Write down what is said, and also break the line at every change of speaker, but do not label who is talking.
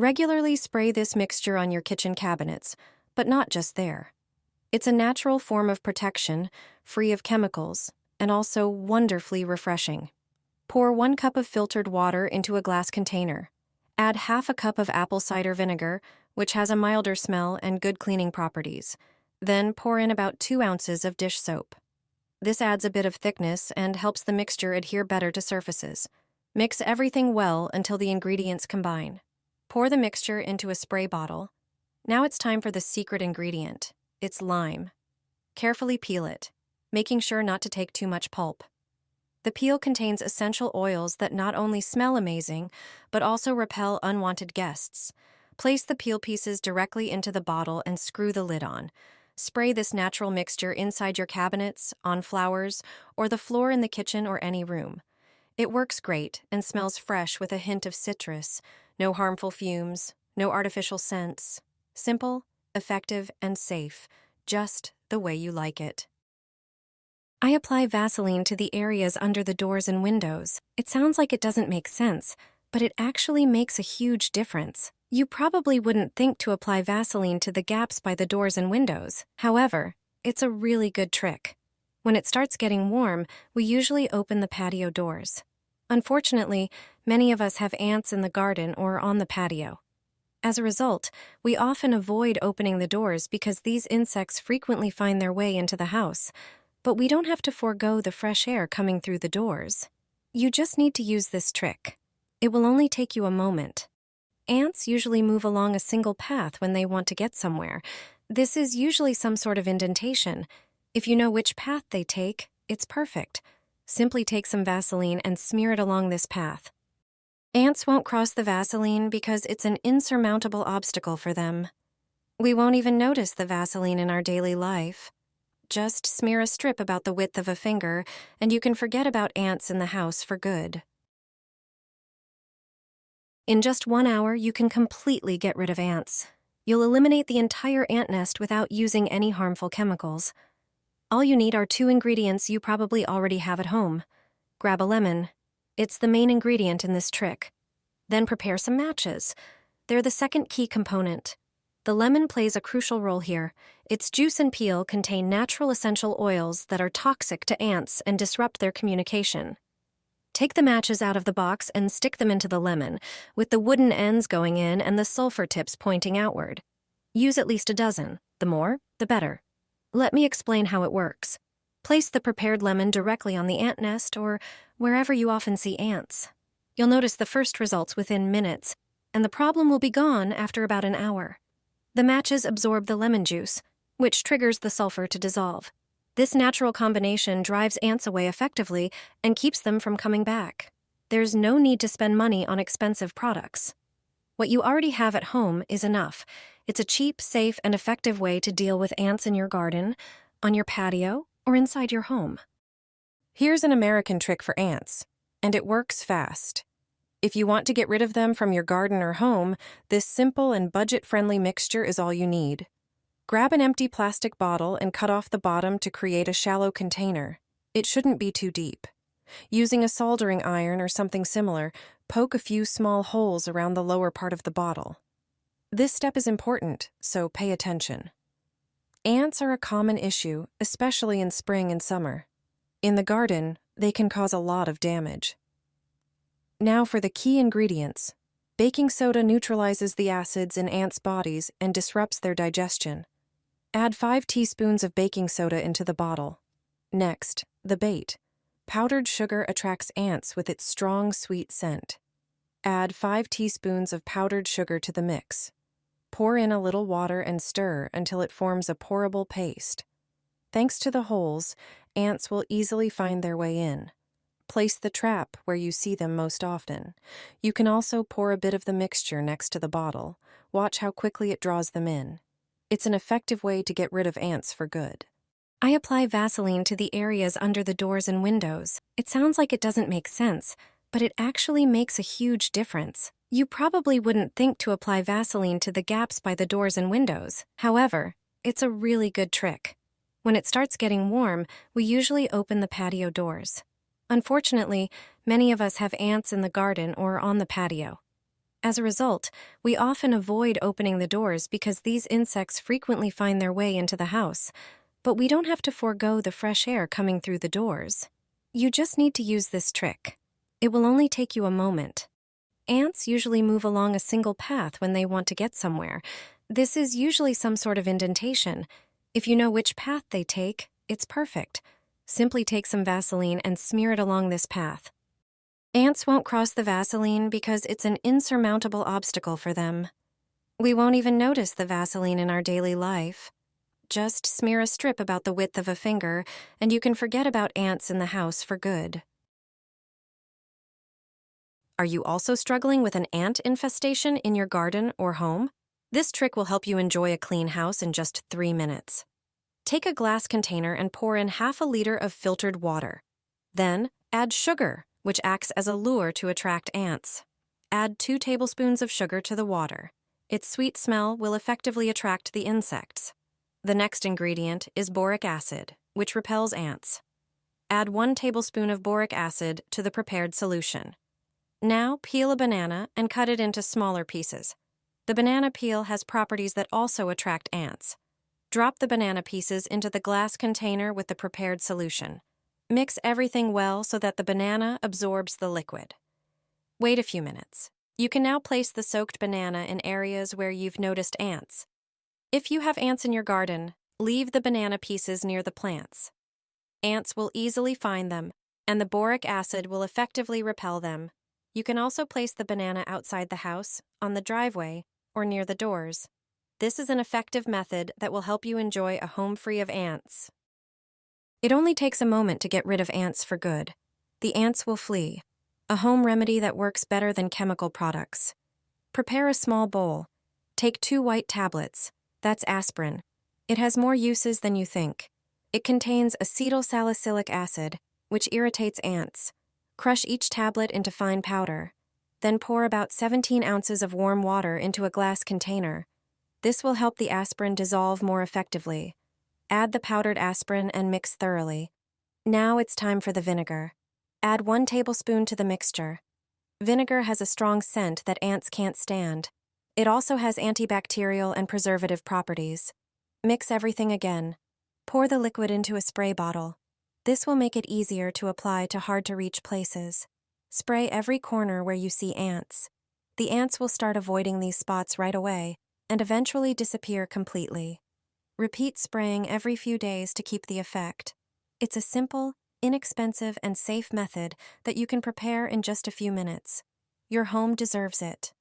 Regularly spray this mixture on your kitchen cabinets, but not just there. It's a natural form of protection, free of chemicals, and also wonderfully refreshing. Pour 1 cup of filtered water into a glass container. Add half a cup of apple cider vinegar, which has a milder smell and good cleaning properties. Then pour in about 2 ounces of dish soap. This adds a bit of thickness and helps the mixture adhere better to surfaces. Mix everything well until the ingredients combine. Pour the mixture into a spray bottle. Now it's time for the secret ingredient. It's lime. Carefully peel it, making sure not to take too much pulp. The peel contains essential oils that not only smell amazing, but also repel unwanted guests. Place the peel pieces directly into the bottle and screw the lid on. Spray this natural mixture inside your cabinets, on flowers, or the floor in the kitchen or any room. It works great and smells fresh with a hint of citrus. No harmful fumes, no artificial scents. Simple, effective, and safe, just the way you like it. I apply Vaseline to the areas under the doors and windows. It sounds like it doesn't make sense, but it actually makes a huge difference. You probably wouldn't think to apply Vaseline to the gaps by the doors and windows. However, it's a really good trick. When it starts getting warm, we usually open the patio doors. Unfortunately, many of us have ants in the garden or on the patio. As a result, we often avoid opening the doors because these insects frequently find their way into the house. But we don't have to forego the fresh air coming through the doors. You just need to use this trick. It will only take you a moment. Ants usually move along a single path when they want to get somewhere. This is usually some sort of indentation. If you know which path they take, it's perfect. Simply take some Vaseline and smear it along this path. Ants won't cross the Vaseline because it's an insurmountable obstacle for them. We won't even notice the Vaseline in our daily life. Just smear a strip about the width of a finger, and you can forget about ants in the house for good. In just 1 hour, you can completely get rid of ants. You'll eliminate the entire ant nest without using any harmful chemicals. All you need are 2 ingredients you probably already have at home. Grab a lemon. It's the main ingredient in this trick. Then prepare some matches. They're the second key component. The lemon plays a crucial role here. Its juice and peel contain natural essential oils that are toxic to ants and disrupt their communication. Take the matches out of the box and stick them into the lemon, with the wooden ends going in and the sulfur tips pointing outward. Use at least a dozen. The more, the better. Let me explain how it works. Place the prepared lemon directly on the ant nest or wherever you often see ants. You'll notice the first results within minutes, and the problem will be gone after about an hour. The matches absorb the lemon juice, which triggers the sulfur to dissolve. This natural combination drives ants away effectively and keeps them from coming back. There's no need to spend money on expensive products. What you already have at home is enough. It's a cheap, safe, and effective way to deal with ants in your garden, on your patio, or inside your home. Here's an American trick for ants, and it works fast. If you want to get rid of them from your garden or home, this simple and budget-friendly mixture is all you need. Grab an empty plastic bottle and cut off the bottom to create a shallow container. It shouldn't be too deep. Using a soldering iron or something similar, poke a few small holes around the lower part of the bottle. This step is important, so pay attention. Ants are a common issue, especially in spring and summer. In the garden, they can cause a lot of damage. Now for the key ingredients. Baking soda neutralizes the acids in ants' bodies and disrupts their digestion. Add 5 teaspoons of baking soda into the bottle. Next, the bait. Powdered sugar attracts ants with its strong, sweet scent. Add 5 teaspoons of powdered sugar to the mix. Pour in a little water and stir until it forms a pourable paste. Thanks to the holes, ants will easily find their way in. Place the trap where you see them most often. You can also pour a bit of the mixture next to the bottle. Watch how quickly it draws them in. It's an effective way to get rid of ants for good. I apply Vaseline to the areas under the doors and windows. It sounds like it doesn't make sense, but it actually makes a huge difference. You probably wouldn't think to apply Vaseline to the gaps by the doors and windows. However, it's a really good trick. When it starts getting warm, we usually open the patio doors. Unfortunately, many of us have ants in the garden or on the patio. As a result, we often avoid opening the doors because these insects frequently find their way into the house, but we don't have to forego the fresh air coming through the doors. You just need to use this trick. It will only take you a moment. Ants usually move along a single path when they want to get somewhere. This is usually some sort of indentation. If you know which path they take, it's perfect. Simply take some Vaseline and smear it along this path. Ants won't cross the Vaseline because it's an insurmountable obstacle for them. We won't even notice the Vaseline in our daily life. Just smear a strip about the width of a finger, and you can forget about ants in the house for good. Are you also struggling with an ant infestation in your garden or home? This trick will help you enjoy a clean house in just 3 minutes. Take a glass container and pour in half a liter of filtered water. Then, add sugar, which acts as a lure to attract ants. Add 2 tablespoons of sugar to the water. Its sweet smell will effectively attract the insects. The next ingredient is boric acid, which repels ants. Add 1 tablespoon of boric acid to the prepared solution. Now peel a banana and cut it into smaller pieces. The banana peel has properties that also attract ants. Drop the banana pieces into the glass container with the prepared solution. Mix everything well so that the banana absorbs the liquid. Wait a few minutes. You can now place the soaked banana in areas where you've noticed ants. If you have ants in your garden, leave the banana pieces near the plants. Ants will easily find them, and the boric acid will effectively repel them. You can also place the banana outside the house, on the driveway, or near the doors. This is an effective method that will help you enjoy a home free of ants. It only takes a moment to get rid of ants for good. The ants will flee. A home remedy that works better than chemical products. Prepare a small bowl. Take 2 white tablets. That's aspirin. It has more uses than you think. It contains acetylsalicylic acid, which irritates ants. Crush each tablet into fine powder. Then pour about 17 ounces of warm water into a glass container. This will help the aspirin dissolve more effectively. Add the powdered aspirin and mix thoroughly. Now it's time for the vinegar. Add 1 tablespoon to the mixture. Vinegar has a strong scent that ants can't stand. It also has antibacterial and preservative properties. Mix everything again. Pour the liquid into a spray bottle. This will make it easier to apply to hard-to-reach places. Spray every corner where you see ants. The ants will start avoiding these spots right away and eventually disappear completely. Repeat spraying every few days to keep the effect. It's a simple, inexpensive, and safe method that you can prepare in just a few minutes. Your home deserves it.